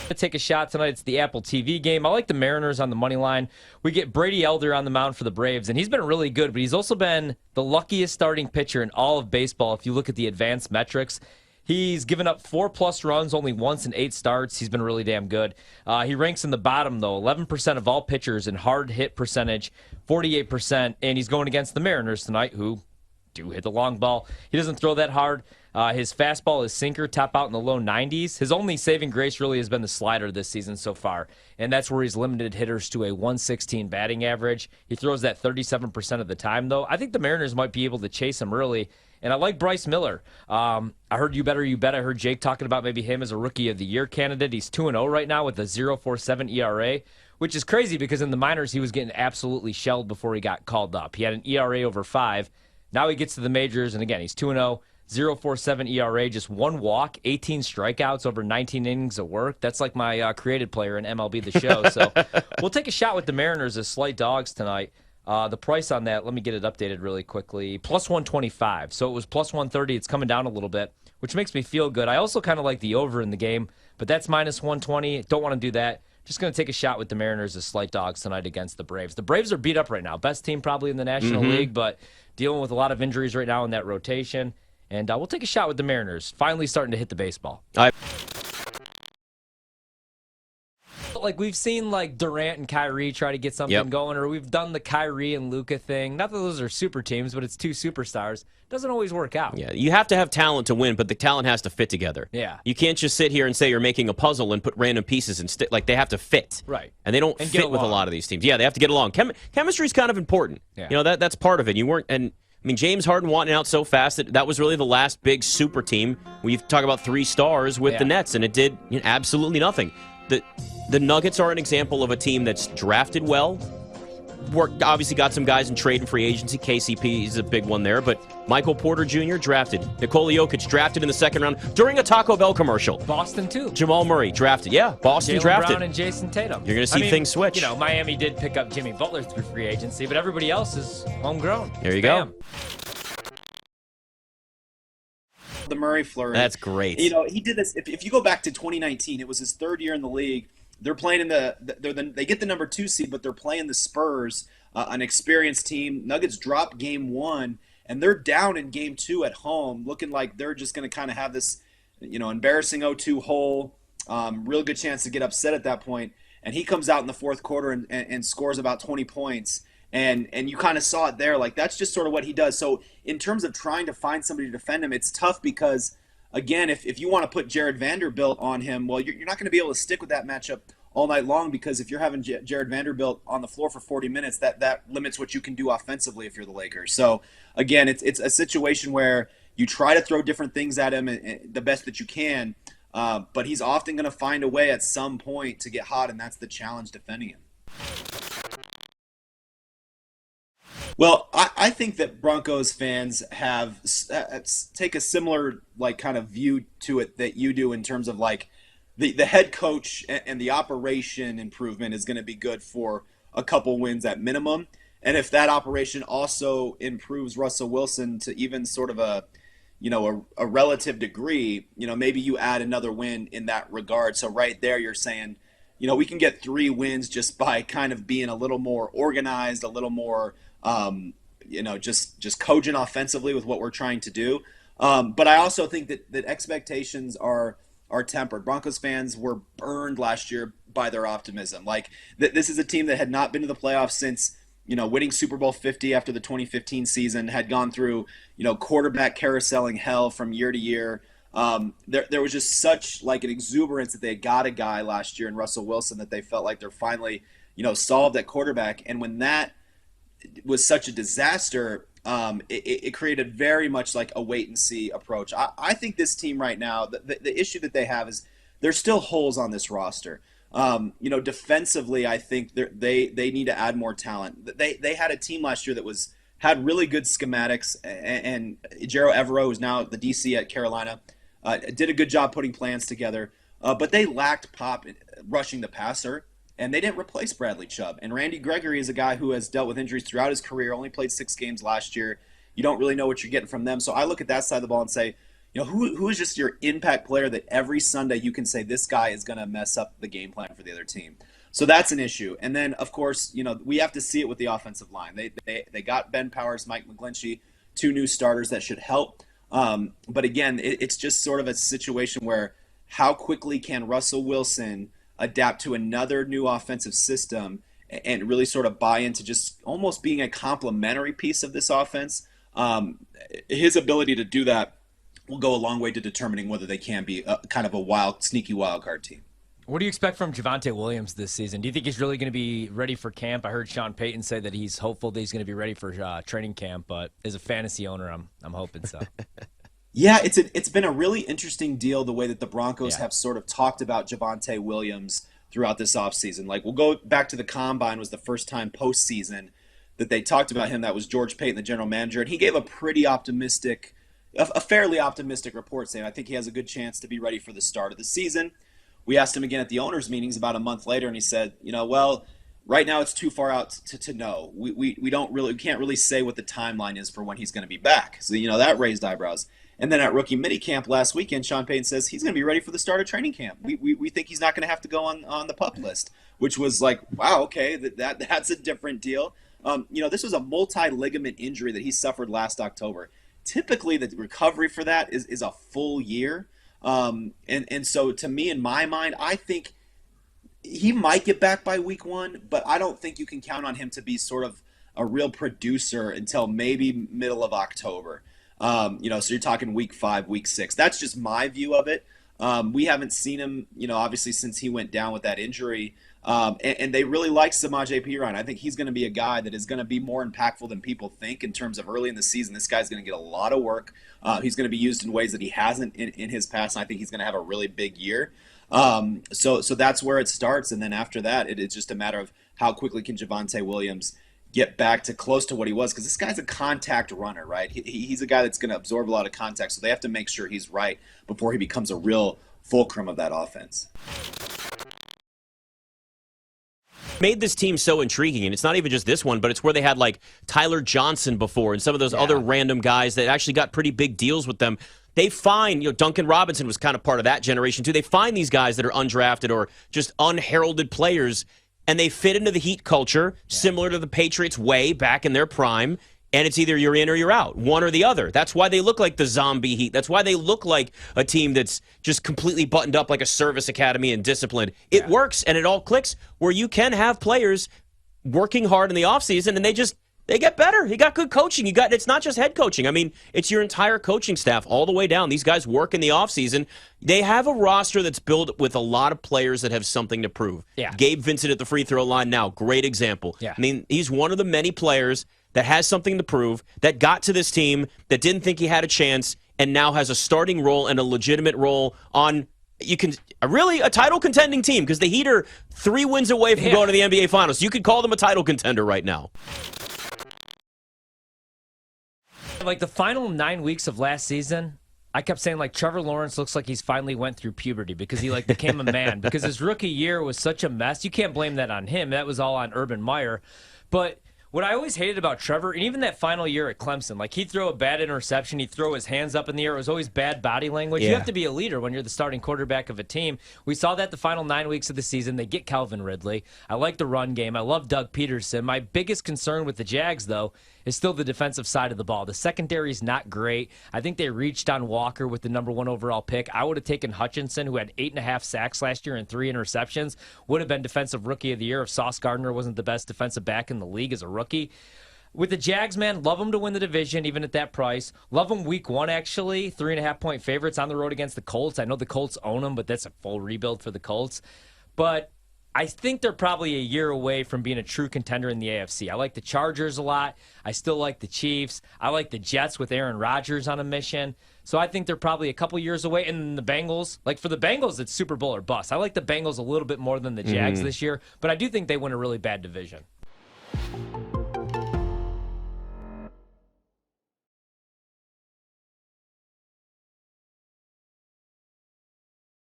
To take a shot tonight. It's the Apple TV game. I like the Mariners on the money line. We get Brady Elder on the mound for the Braves, and he's been really good, but he's also been the luckiest starting pitcher in all of baseball if you look at the advanced metrics. He's given up 4+ runs only once in 8 starts. He's been really damn good. He ranks in the bottom, though, 11% of all pitchers in hard hit percentage, 48%, and he's going against the Mariners tonight, who do hit the long ball. He doesn't throw that hard. His fastball is sinker, top out in the low 90s. His only saving grace really has been the slider this season so far, and that's where he's limited hitters to a 116 batting average. He throws that 37% of the time, though. I think the Mariners might be able to chase him early, and I like Bryce Miller. I heard You Better You Bet. I heard Jake talking about maybe him as a Rookie of the Year candidate. He's 2-0 right now with a 0.47 ERA, which is crazy because in the minors he was getting absolutely shelled before he got called up. He had an ERA over 5. Now he gets to the majors, and again, he's 2-0. 0.47 ERA, just 1 walk, 18 strikeouts over 19 innings of work. That's like my created player in MLB The Show. So we'll take a shot with the Mariners as slight dogs tonight. The price on that, let me get it updated really quickly, plus 125. So it was plus 130. It's coming down a little bit, which makes me feel good. I also kind of like the over in the game, but that's minus 120. Don't want to do that. Just going to take a shot with the Mariners as slight dogs tonight against the Braves. The Braves are beat up right now. Best team probably in the National League, but dealing with a lot of injuries right now in that rotation. And we'll take a shot with the Mariners finally starting to hit the baseball. Like we've seen like Durant and Kyrie try to get something going, or we've done the Kyrie and Luka thing. Not that those are super teams, but it's 2 superstars. Doesn't always work out. Yeah, you have to have talent to win, but the talent has to fit together. Yeah. You can't just sit here and say you're making a puzzle and put random pieces and like they have to fit. Right. And they don't fit with a lot of these teams. Yeah, they have to get along. Chemistry is kind of important. Yeah. You know, that's part of it. James Harden wanting out so fast that was really the last big super team. We talk about 3 stars with the Nets, and it did absolutely nothing. The Nuggets are an example of a team that's drafted well. Obviously got some guys in trade and free agency. KCP is a big one there, but Michael Porter Jr. drafted. Nikola Jokic drafted in the 2nd round during a Taco Bell commercial. Boston, too. Jamal Murray drafted. Yeah, Boston Jaylen drafted. Brown and Jason Tatum. You're going to see things switch. You know, Miami did pick up Jimmy Butler through free agency, but everybody else is homegrown. There you go. The Murray flurry. That's great. You know, he did this. If you go back to 2019, it was his 3rd year in the league. They're playing in they get the number 2 seed, but they're playing the Spurs, an experienced team. Nuggets drop game 1, and they're down in game 2 at home, looking like they're just going to kind of have this, embarrassing 0-2 hole. Real good chance to get upset at that point. And he comes out in the 4th quarter and scores about 20 points. And you kind of saw it there. Like, that's just sort of what he does. So in terms of trying to find somebody to defend him, it's tough because, again, if you want to put Jared Vanderbilt on him, well, you're not going to be able to stick with that matchup all night long, because if you're having Jared Vanderbilt on the floor for 40 minutes, that limits what you can do offensively if you're the Lakers. So, again, it's a situation where you try to throw different things at him the best that you can, but he's often going to find a way at some point to get hot, and that's the challenge defending him. Well, I think that Broncos fans have take a similar kind of view to it that you do in terms of the head coach and the operation improvement is going to be good for a couple wins at minimum. And if that operation also improves Russell Wilson to even sort of a relative degree, maybe you add another win in that regard. So right there, you're saying, we can get 3 wins just by kind of being a little more organized, a little more just cogent offensively with what we're trying to do. But I also think that expectations are tempered. Broncos fans were burned last year by their optimism. This is a team that had not been to the playoffs since, winning Super Bowl 50 after the 2015 season, had gone through, quarterback carouseling hell from year to year. There was just such an exuberance that they got a guy last year in Russell Wilson that they felt like they're finally, solved at quarterback. And when that was such a disaster, it created very much like a wait and see approach. I think this team right now, the issue that they have is there's still holes on this roster. Defensively, I think they need to add more talent. They had a team last year that had really good schematics, and Jero Evero, who's now the DC at Carolina, did a good job putting plans together. But they lacked pop rushing the passer. And they didn't replace Bradley Chubb. And Randy Gregory is a guy who has dealt with injuries throughout his career, only played 6 games last year. You don't really know what you're getting from them. So I look at that side of the ball and say, who is just your impact player that every Sunday you can say this guy is going to mess up the game plan for the other team. So that's an issue. And then, of course, we have to see it with the offensive line. They got Ben Powers, Mike McGlinchey, two new starters that should help. But again, it's just sort of a situation where how quickly can Russell Wilson adapt to another new offensive system and really sort of buy into just almost being a complementary piece of this offense. His ability to do that will go a long way to determining whether they can be kind of a sneaky wild card team. What do you expect from Javonte Williams this season? Do you think he's really going to be ready for camp? I heard Sean Payton say that he's hopeful that he's going to be ready for training camp, but as a fantasy owner, I'm hoping so. Yeah, it's been a really interesting deal the way that the Broncos have sort of talked about Javonte Williams throughout this offseason. Like, we'll go back to the Combine was the first time postseason that they talked about him. That was George Payton, the general manager, and he gave a fairly optimistic report saying, I think he has a good chance to be ready for the start of the season. We asked him again at the owners' meetings about a month later, and he said, well, right now it's too far out to know. We can't really say what the timeline is for when he's going to be back. So, that raised eyebrows. And then at rookie minicamp last weekend, Sean Payton says he's going to be ready for the start of training camp. We think he's not going to have to go on the PUP list, which was like, wow, okay, that's a different deal. This was a multi-ligament injury that he suffered last October. Typically, the recovery for that is a full year. And so to me, in my mind, I think he might get back by week 1, but I don't think you can count on him to be sort of a real producer until maybe middle of October. So you're talking week 5, week 6. That's just my view of it. We haven't seen him, obviously since he went down with that injury. And they really like Samaje Perine. I think he's going to be a guy that is going to be more impactful than people think in terms of early in the season. This guy's going to get a lot of work. He's going to be used in ways that he hasn't in his past, and I think he's going to have a really big year. So that's where it starts, and then after that, it's just a matter of how quickly can Javonte Williams get back to close to what he was, because this guy's a contact runner, right? He's a guy that's going to absorb a lot of contact, so they have to make sure he's right before he becomes a real fulcrum of that offense. Made this team so intriguing, and it's not even just this one, but it's where they had like Tyler Johnson before and some of those other random guys that actually got pretty big deals with them. They find, Duncan Robinson was kind of part of that generation too. They find these guys that are undrafted or just unheralded players, and they fit into the Heat culture, similar to the Patriots way back in their prime. And it's either you're in or you're out, one or the other. That's why they look like the zombie Heat. That's why they look like a team that's just completely buttoned up like a service academy and disciplined. It works, and it all clicks where you can have players working hard in the offseason, and they get better. You got good coaching. It's not just head coaching. I mean, it's your entire coaching staff all the way down. These guys work in the offseason. They have a roster that's built with a lot of players that have something to prove. Yeah. Gabe Vincent at the free throw line now, great example. Yeah. I mean, he's one of the many players that has something to prove, that got to this team, that didn't think he had a chance, and now has a starting role and a legitimate role on a title contending team, because the Heat are 3 wins away from going to the NBA Finals. You could call them a title contender right now. Like the final 9 weeks of last season, I kept saying, like, Trevor Lawrence looks like he's finally went through puberty because he, became a man. Because his rookie year was such a mess. You can't blame that on him. That was all on Urban Meyer. But what I always hated about Trevor, and even that final year at Clemson, he'd throw a bad interception, he'd throw his hands up in the air. It was always bad body language. You have to be a leader when you're the starting quarterback of a team. We saw that the final 9 weeks of the season. They get Calvin Ridley. I like the run game. I love Doug Peterson. My biggest concern with the Jags, though, is still the defensive side of the ball. The secondary is not great. I think they reached on Walker with the number 1 overall pick. I would have taken Hutchinson, who had 8.5 sacks last year and 3 interceptions. Would have been defensive rookie of the year if Sauce Gardner wasn't the best defensive back in the league as a rookie. With the Jags, man, love them to win the division, even at that price. Love them week 1, actually. 3.5-point favorites on the road against the Colts. I know the Colts own them, but that's a full rebuild for the Colts. But I think they're probably a year away from being a true contender in the AFC. I like the Chargers a lot. I still like the Chiefs. I like the Jets with Aaron Rodgers on a mission. So I think they're probably a couple years away. And then the Bengals, for the Bengals, it's Super Bowl or bust. I like the Bengals a little bit more than the Jags this year, but I do think they win a really bad division.